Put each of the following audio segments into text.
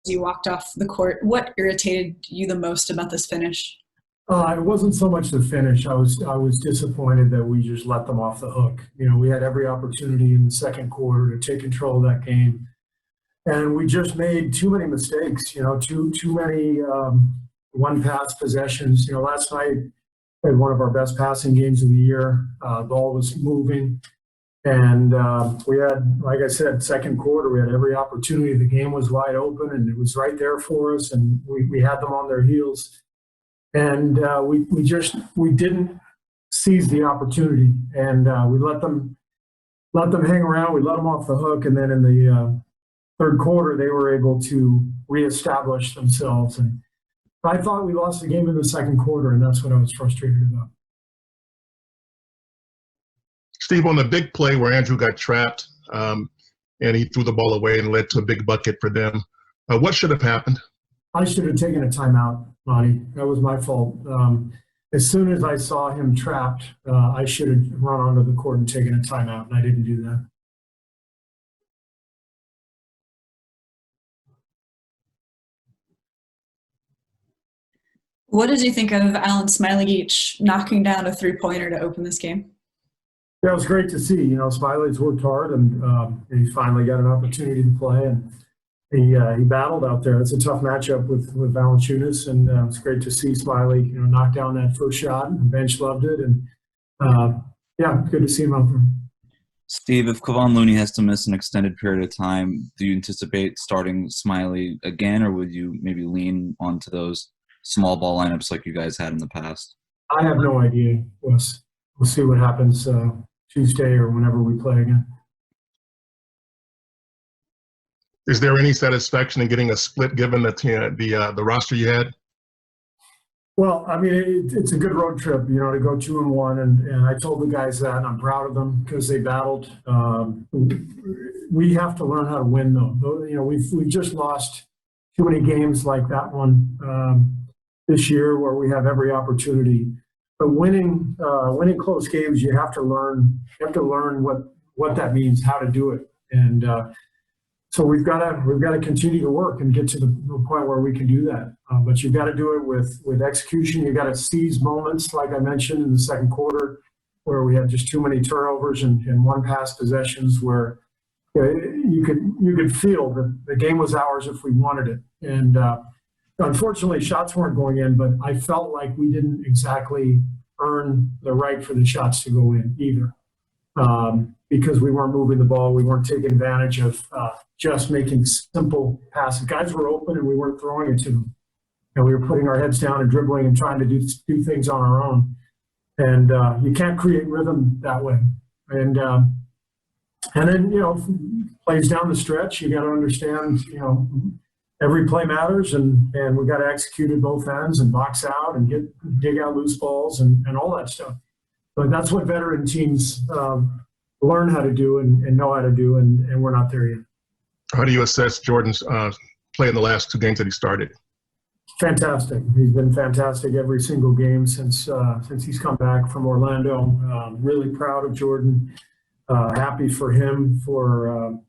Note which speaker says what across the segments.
Speaker 1: you walked off the court. What irritated you the most about this finish?
Speaker 2: It wasn't so much the finish. I was disappointed that we just let them off the hook. We had every opportunity in the second quarter to take control of that game, and we just made too many mistakes. Too many one pass possessions. Last night we had one of our best passing games of the year. Ball was moving, and we had, like I said, second quarter we had every opportunity. The game was wide open, and it was right there for us, and we had them on their heels. And we didn't seize the opportunity, and we let them hang around. We let them off the hook, and then in the third quarter, they were able to reestablish themselves. And I thought we lost the game in the second quarter, and that's what I was frustrated about.
Speaker 3: Steve, on the big play where Andrew got trapped and he threw the ball away and led to a big bucket for them, what should have happened?
Speaker 2: I should have taken a timeout, Monty. That was my fault. As soon as I saw him trapped, I should have run onto the court and taken a timeout, and I didn't do that.
Speaker 1: What did you think of Alan Smiley-Geach knocking down a three-pointer to open this game?
Speaker 2: Yeah, it was great to see. Smiley's worked hard, and he finally got an opportunity to play, and he battled out there. It's a tough matchup with Valanciunas, and it's great to see Smiley, knock down that first shot. The bench loved it, and good to see him out there.
Speaker 4: Steve, if Kevon Looney has to miss an extended period of time, do you anticipate starting Smiley again, or would you maybe lean onto those small ball lineups like you guys had in the past?
Speaker 2: I have no idea, Wes. We'll see what happens Tuesday or whenever we play again.
Speaker 3: Is there any satisfaction in getting a split given the roster you had?
Speaker 2: Well, I mean, it's a good road trip, to go 2-1, and I told the guys that, and I'm proud of them because they battled. We have to learn how to win, though. We've just lost too many games like that one this year where we have every opportunity. But winning close games, you have to learn. You have to learn what that means, how to do it, and so we've got to continue to work and get to the point where we can do that. But you've got to do it with execution. You've got to seize moments, like I mentioned in the second quarter, where we had just too many turnovers and one pass possessions where you could feel that the game was ours if we wanted it. And unfortunately, shots weren't going in, but I felt like we didn't exactly earn the right for the shots to go in either. Because we weren't moving the ball, we weren't taking advantage of just making simple passes. Guys were open and we weren't throwing it to them. And we were putting our heads down and dribbling and trying to do things on our own. And you can't create rhythm that way. And then, plays down the stretch, you got to understand, every play matters, and we got to execute at both ends and box out and dig out loose balls and all that stuff. But that's what veteran teams learn how to do and know how to do, and we're not there yet.
Speaker 3: How do you assess Jordan's play in the last two games that he started?
Speaker 2: Fantastic. He's been fantastic every single game since he's come back from Orlando. Really proud of Jordan. Happy for him for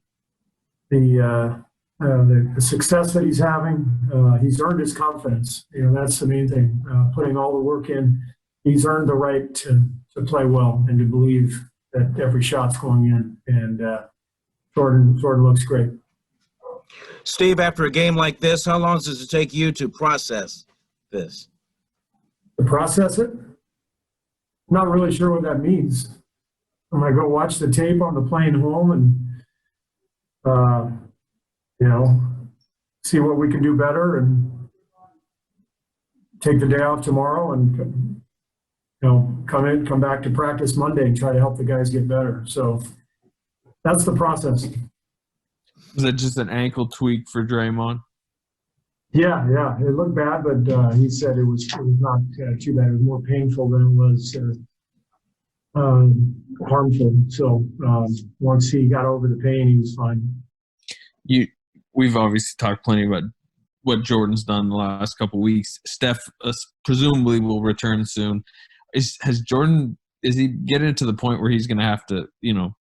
Speaker 2: the success that he's having. He's earned his confidence. That's the main thing. Putting all the work in, he's earned the right to play well and to believe that every shot's going in. And Jordan looks great.
Speaker 5: Steve, after a game like this, how long does it take you to process this?
Speaker 2: To process it? I'm not really sure what that means. I'm going to go watch the tape on the plane home and, see what we can do better and take the day off tomorrow and, come back to practice Monday and try to help the guys get better. So that's the process.
Speaker 6: Was it just an ankle tweak for Draymond?
Speaker 2: Yeah. It looked bad, but he said it was not too bad. It was more painful than it was harmful. So once he got over the pain, he was fine.
Speaker 6: We've obviously talked plenty about what Jordan's done the last couple of weeks. Steph presumably will return soon. Is he getting to the point where he's going to have to,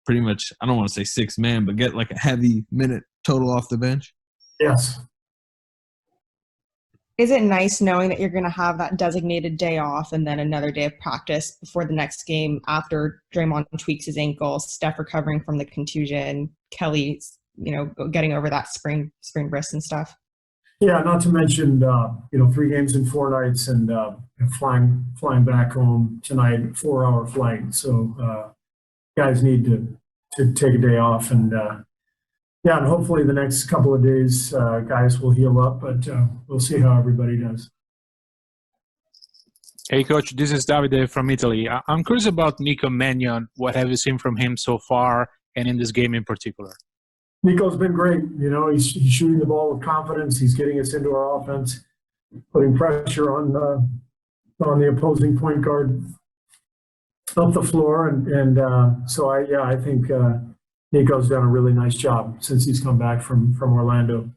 Speaker 6: pretty much, I don't want to say six man, but get like a heavy minute total off the bench?
Speaker 2: Yes.
Speaker 7: Is it nice knowing that you're going to have that designated day off and then another day of practice before the next game after Draymond tweaks his ankle, Steph recovering from the contusion, Kelly's, getting over that spring wrist and stuff?
Speaker 2: Yeah, not to mention, 3 games in 4 nights and flying back home tonight, 4-hour flight. So guys need to take a day off and and hopefully the next couple of days guys will heal up, but we'll see how everybody does.
Speaker 8: Hey, Coach, this is Davide from Italy. I'm curious about Nico Mannion. What have you seen from him so far and in this game in particular?
Speaker 2: Nico's been great. He's shooting the ball with confidence. He's getting us into our offense, putting pressure on the opposing point guard up the floor. So I think Nico's done a really nice job since he's come back from Orlando.